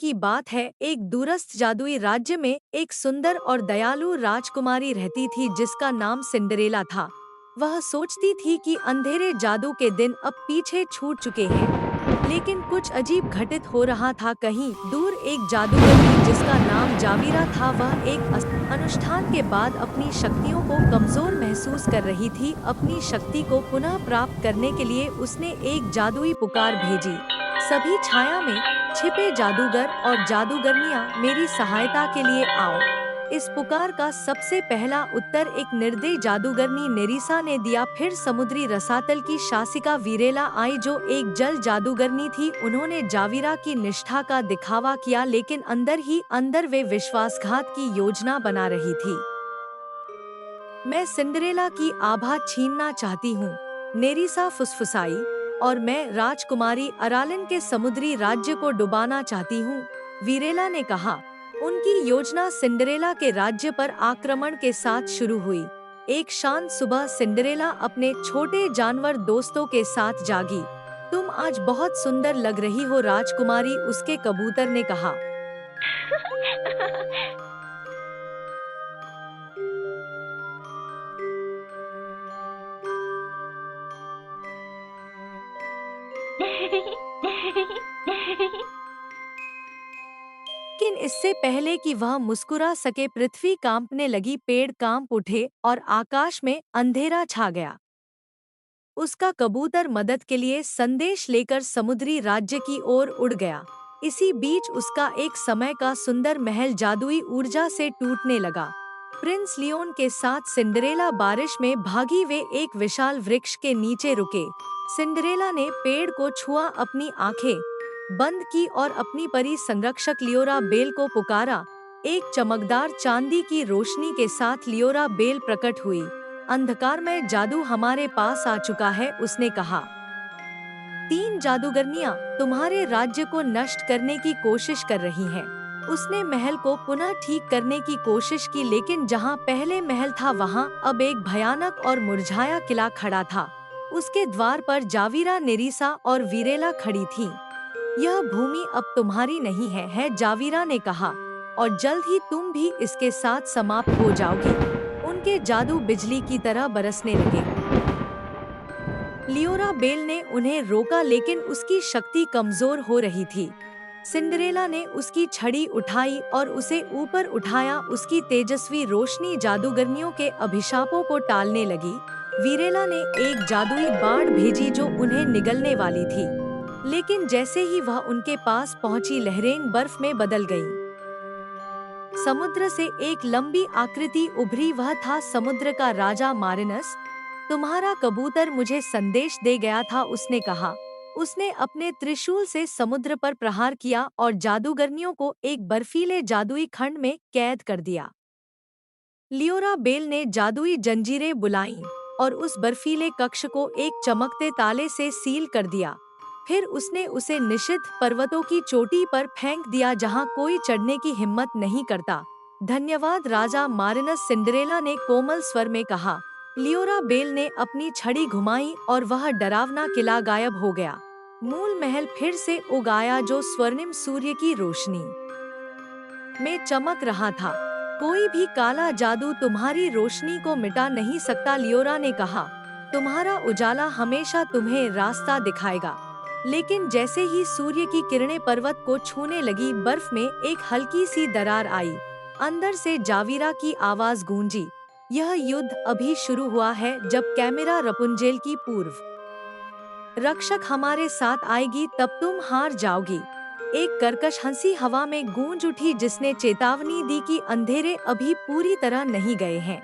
की बात है, एक दूरस्थ जादुई राज्य में एक सुंदर और दयालु राजकुमारी रहती थी जिसका नाम सिंड्रेला था। वह सोचती थी कि अंधेरे जादू के दिन अब पीछे छूट चुके हैं। लेकिन कुछ अजीब घटित हो रहा था। कहीं दूर एक जादूगर थी जिसका नाम जावीरा था। वह एक अनुष्ठान के बाद अपनी शक्तियों को कमजोर महसूस कर रही थी। अपनी शक्ति को पुनः प्राप्त करने के लिए उसने एक जादुई पुकार भेजी, सभी छाया में छिपे जादूगर और जादूगरनियां मेरी सहायता के लिए आओ। इस पुकार का सबसे पहला उत्तर एक निर्दयी जादूगरनी नेरिसा ने दिया। फिर समुद्री रसातल की शासिका वीरेला आई जो एक जल जादूगरनी थी। उन्होंने जावीरा की निष्ठा का दिखावा किया, लेकिन अंदर ही अंदर वे विश्वासघात की योजना बना रही थी। मैं सिंड्रेला की आभा छीनना चाहती हूँ, नेरिसा फुसफुसाई, और मैं राजकुमारी अरालिन के समुद्री राज्य को डुबाना चाहती हूँ, वीरेला ने कहा। उनकी योजना सिंड्रेला के राज्य पर आक्रमण के साथ शुरू हुई। एक शांत सुबह सिंड्रेला अपने छोटे जानवर दोस्तों के साथ जागी। तुम आज बहुत सुंदर लग रही हो राजकुमारी, उसके कबूतर ने कहा। लेकिन इससे पहले कि वह मुस्कुरा सके पृथ्वी कांपने लगी, पेड़ कांप उठे और आकाश में अंधेरा छा गया। उसका कबूतर मदद के लिए संदेश लेकर समुद्री राज्य की ओर उड़ गया। इसी बीच उसका एक समय का सुंदर महल जादुई ऊर्जा से टूटने लगा। प्रिंस लियोन के साथ सिंड्रेला बारिश में भागी। वे एक विशाल वृक्ष के नीचे रुके। सिंड्रेला ने पेड़ को छुआ, अपनी आंखें बंद की और अपनी परी संरक्षक लियोरा बेल को पुकारा। एक चमकदार चांदी की रोशनी के साथ लियोरा बेल प्रकट हुई। अंधकारमय जादू हमारे पास आ चुका है, उसने कहा। 3 जादूगरनियां तुम्हारे राज्य को नष्ट करने की कोशिश कर रही हैं। उसने महल को पुनः ठीक करने की कोशिश की, लेकिन जहां पहले महल था वहां अब एक भयानक और मुरझाया किला खड़ा था। उसके द्वार पर जावीरा, नेरिसा और वीरेला खड़ी थीं। यह भूमि अब तुम्हारी नहीं है, जावीरा ने कहा, और जल्द ही तुम भी इसके साथ समाप्त हो जाओगी। उनके जादू बिजली की तरह बरसने लगे। लियोरा बेल ने उन्हें रोका, लेकिन उसकी शक्ति कमजोर हो रही थी। सिंड्रेला ने उसकी छड़ी उठाई और उसे ऊपर उठाया। उसकी तेजस्वी रोशनी जादूगरनियों के अभिशापों को टालने लगी। वीरेला ने एक जादुई बाढ़ भेजी जो उन्हें निगलने वाली थी, लेकिन जैसे ही वह उनके पास पहुंची, लहरें बर्फ में बदल गईं। समुद्र से एक लंबी आकृति उभरी। वह था समुद्र का राजा मारिनस। तुम्हारा कबूतर मुझे संदेश दे गया था, उसने कहा। उसने अपने त्रिशूल से समुद्र पर प्रहार किया और जादूगरनियों को एक बर्फीले जादुई खंड में कैद कर दिया। लियोरा बेल ने जादुई जंजीरें बुलाईं और उस बर्फीले कक्ष को एक चमकते ताले से सील कर दिया। फिर उसने उसे निषिद्ध पर्वतों की चोटी पर फेंक दिया जहां कोई चढ़ने की हिम्मत नहीं करता। धन्यवाद राजा मारिनस, सिंड्रेला ने कोमल स्वर में कहा। लियोरा बेल ने अपनी छड़ी घुमाई और वह डरावना किला गायब हो गया। मूल महल फिर से उग आया जो स्वर्णिम सूर्य की रोशनी में चमक रहा था। कोई भी काला जादू तुम्हारी रोशनी को मिटा नहीं सकता, लियोरा ने कहा। तुम्हारा उजाला हमेशा तुम्हें रास्ता दिखाएगा। लेकिन जैसे ही सूर्य की किरणें पर्वत को छूने लगी, बर्फ में एक हल्की सी दरार आई। अंदर से जावीरा की आवाज गूंजी। यह युद्ध अभी शुरू हुआ है। जब कैमेरा रपुंजेल की पूर्व रक्षक हमारे साथ आएगी तब तुम हार जाओगी। एक कर्कश हंसी हवा में गूंज उठी जिसने चेतावनी दी कि अंधेरे अभी पूरी तरह नहीं गए हैं।